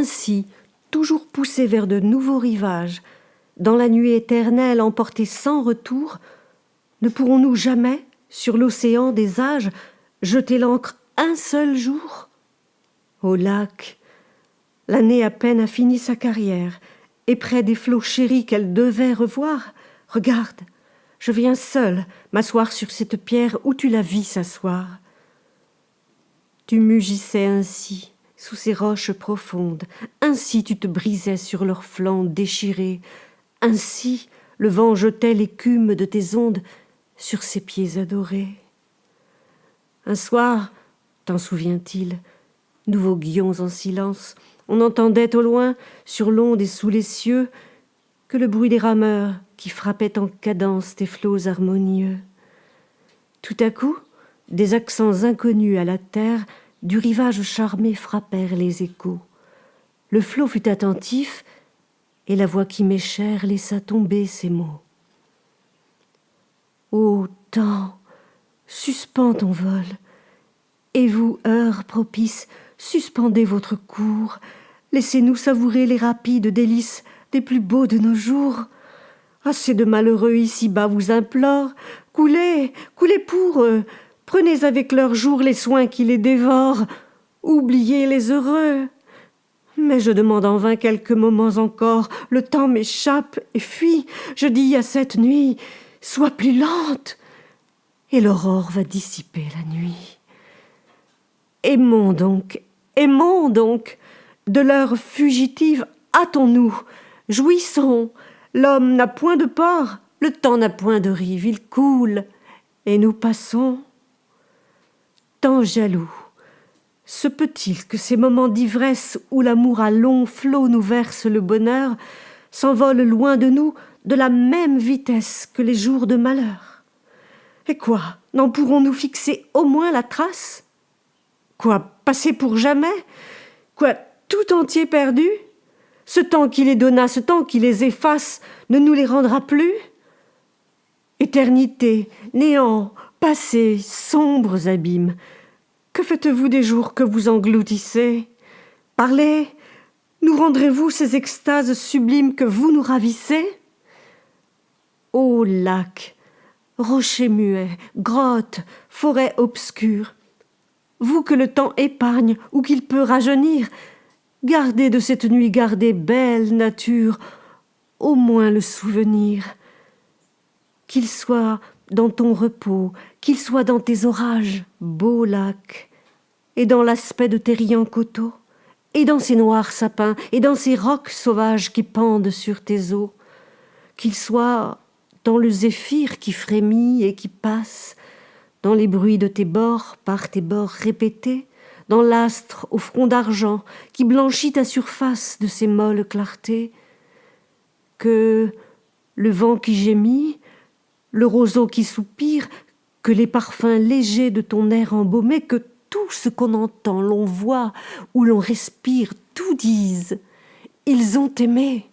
Ainsi, toujours poussés vers de nouveaux rivages, dans la nuit éternelle emportés sans retour, ne pourrons-nous jamais, sur l'océan des âges, jeter l'ancre un seul jour? Ô lac, l'année à peine a fini sa carrière, et près des flots chéris qu'elle devait revoir, regarde, je viens seule m'asseoir sur cette pierre où tu la vis s'asseoir. Tu mugissais ainsi, sous ces roches profondes, ainsi tu te brisais sur leurs flancs déchirés, ainsi le vent jetait l'écume de tes ondes sur ces pieds adorés. Un soir, t'en souvient-il, nous voguions en silence, on entendait au loin, sur l'onde et sous les cieux, que le bruit des rameurs qui frappaient en cadence tes flots harmonieux. Tout à coup, des accents inconnus à la terre du rivage charmé frappèrent les échos. Le flot fut attentif, et la voix qui m'est chère laissa tomber ces mots. Ô temps, suspends ton vol, et vous, heures propices, suspendez votre cours, laissez-nous savourer les rapides délices des plus beaux de nos jours. Assez de malheureux ici-bas vous implorent, coulez, coulez pour eux, prenez avec leurs jours les soins qui les dévorent, oubliez les heureux. Mais je demande en vain quelques moments encore, le temps m'échappe et fuit, je dis à cette nuit, sois plus lente, et l'aurore va dissiper la nuit. Aimons donc, de l'heure fugitive, hâtons-nous, jouissons, l'homme n'a point de port, le temps n'a point de rive, il coule, et nous passons. Tant jaloux, se peut-il que ces moments d'ivresse où l'amour à longs flots nous verse le bonheur s'envolent loin de nous de la même vitesse que les jours de malheur? Et quoi, n'en pourrons-nous fixer au moins la trace? Quoi, passer pour jamais? Quoi, tout entier perdu? Ce temps qui les donna, ce temps qui les efface, ne nous les rendra plus? Éternité, néant, passé, sombres abîmes, que faites-vous des jours que vous engloutissez? Parlez, nous rendrez-vous ces extases sublimes que vous nous ravissez? Ô lac, rocher muet, grotte, forêt obscure, vous que le temps épargne ou qu'il peut rajeunir, gardez de cette nuit, gardez, belle nature, au moins le souvenir. Qu'il soit dans ton repos, qu'il soit dans tes orages, beau lac, et dans l'aspect de tes riants coteaux, et dans ces noirs sapins, et dans ces rocs sauvages qui pendent sur tes eaux, qu'il soit dans le zéphyr qui frémit et qui passe, dans les bruits de tes bords par tes bords répétés, dans l'astre au front d'argent qui blanchit ta surface de ses molles clartés, que le vent qui gémit, le roseau qui soupire, que les parfums légers de ton air embaumé, que tout ce qu'on entend, l'on voit ou l'on respire, tout disent, ils ont aimé.